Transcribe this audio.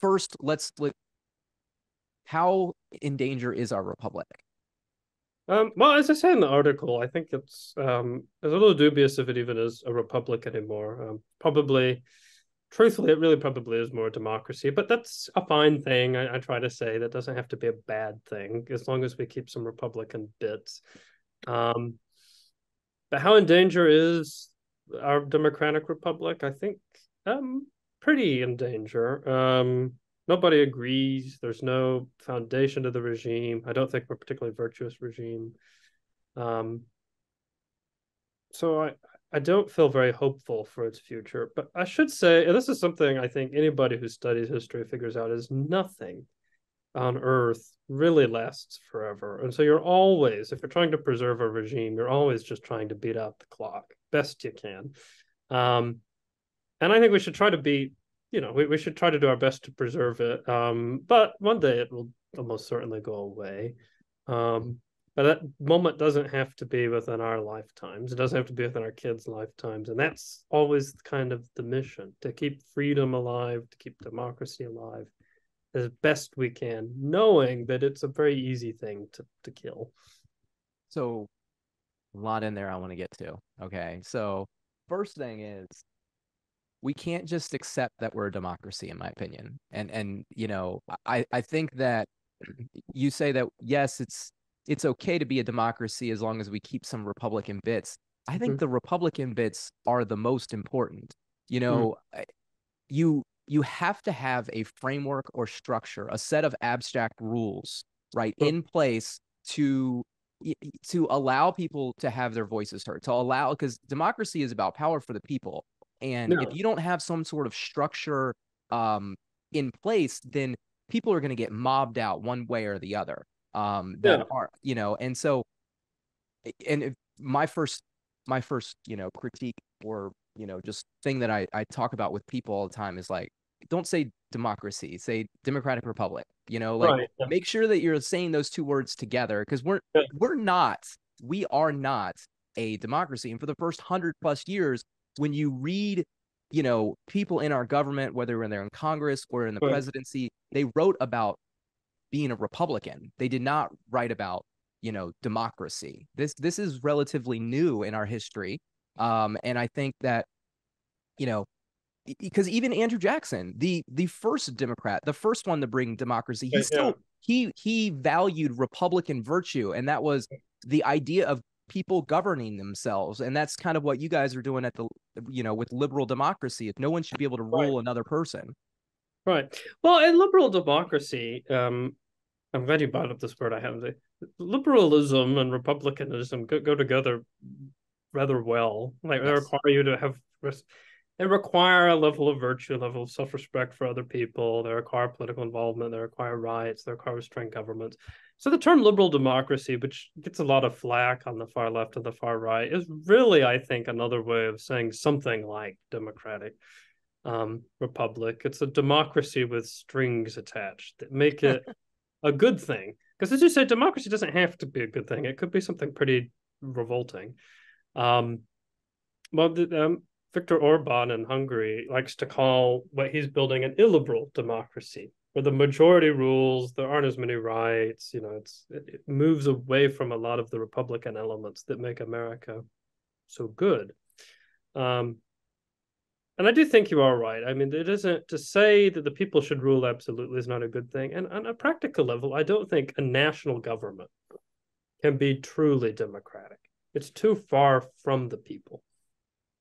first, how in danger is our republic? Well, as I say in the article, I think it's a little dubious if it even is a republic anymore. Probably, truthfully, it really probably is more democracy, but that's a fine thing. I try to say that doesn't have to be a bad thing as long as we keep some Republican bits. Um, but how in danger is our democratic republic? I think pretty in danger. Nobody agrees. There's no foundation to the regime. I don't think we're a particularly virtuous regime. Um, so I don't feel very hopeful for its future. But I should say, and this is something I think anybody who studies history figures out, is nothing on Earth really lasts forever. And so you're always, if you're trying to preserve a regime, you're always just trying to beat out the clock best you can. Um, and I think we should try to be, we should try to do our best to preserve it. But one day it will almost certainly go away. Um, but that moment doesn't have to be within our lifetimes. It doesn't have to be within our kids' lifetimes. And that's always kind of the mission, to keep freedom alive, to keep democracy alive as best we can, knowing that it's a very easy thing to kill. So a lot in there I want to get to. Okay. So first thing is we can't just accept that we're a democracy, in my opinion. And I think that you say that yes, it's okay to be a democracy as long as we keep some Republican bits. I think Mm-hmm. the Republican bits are the most important. You Mm-hmm. know, you have to have a framework or structure, a set of abstract rules, right, in place to to allow people to have their voices heard, to allow, because democracy is about power for the people. And if No. you don't have some sort of structure um, in place, then people are going to get mobbed out one way or the other. That Yeah. are, and so, and if my first, critique or, just thing that I talk about with people all the time is like, don't say democracy, say democratic republic, like Right. Yeah. make sure that you're saying those two words together because Yeah. we're not, we are not a democracy. And for the first 100+ years, when you read, people in our government, whether when they're in Congress or in the Right. presidency, they wrote about being a Republican. They did not write about, democracy. This is relatively new in our history. And I think that, you know, because even Andrew Jackson, the first Democrat, the first one to bring democracy, he Right. Yeah. still he valued Republican virtue, and that was the idea of people governing themselves. And that's kind of what you guys are doing at the, with liberal democracy. If no one should be able to Right. rule another person. Right. Well, in liberal democracy, I'm glad you brought up this word. I have the liberalism and republicanism go together rather well. Like they Yes. require you to have they require a level of virtue, a level of self-respect for other people. They require political involvement. They require rights. They require restrained government. So the term liberal democracy, which gets a lot of flack on the far left and the far right, is really, I think, another way of saying something like democratic republic. It's a democracy with strings attached that make it a good thing. Because as you said, democracy doesn't have to be a good thing. It could be something pretty revolting. Um, well, Viktor Orban in Hungary likes to call what he's building an illiberal democracy, where the majority rules, there aren't as many rights. It moves away from a lot of the Republican elements that make America so good. Um, and I do think you are right. I mean, it isn't to say that the people should rule absolutely is not a good thing. And on a practical level, I don't think a national government can be truly democratic. It's too far from the people.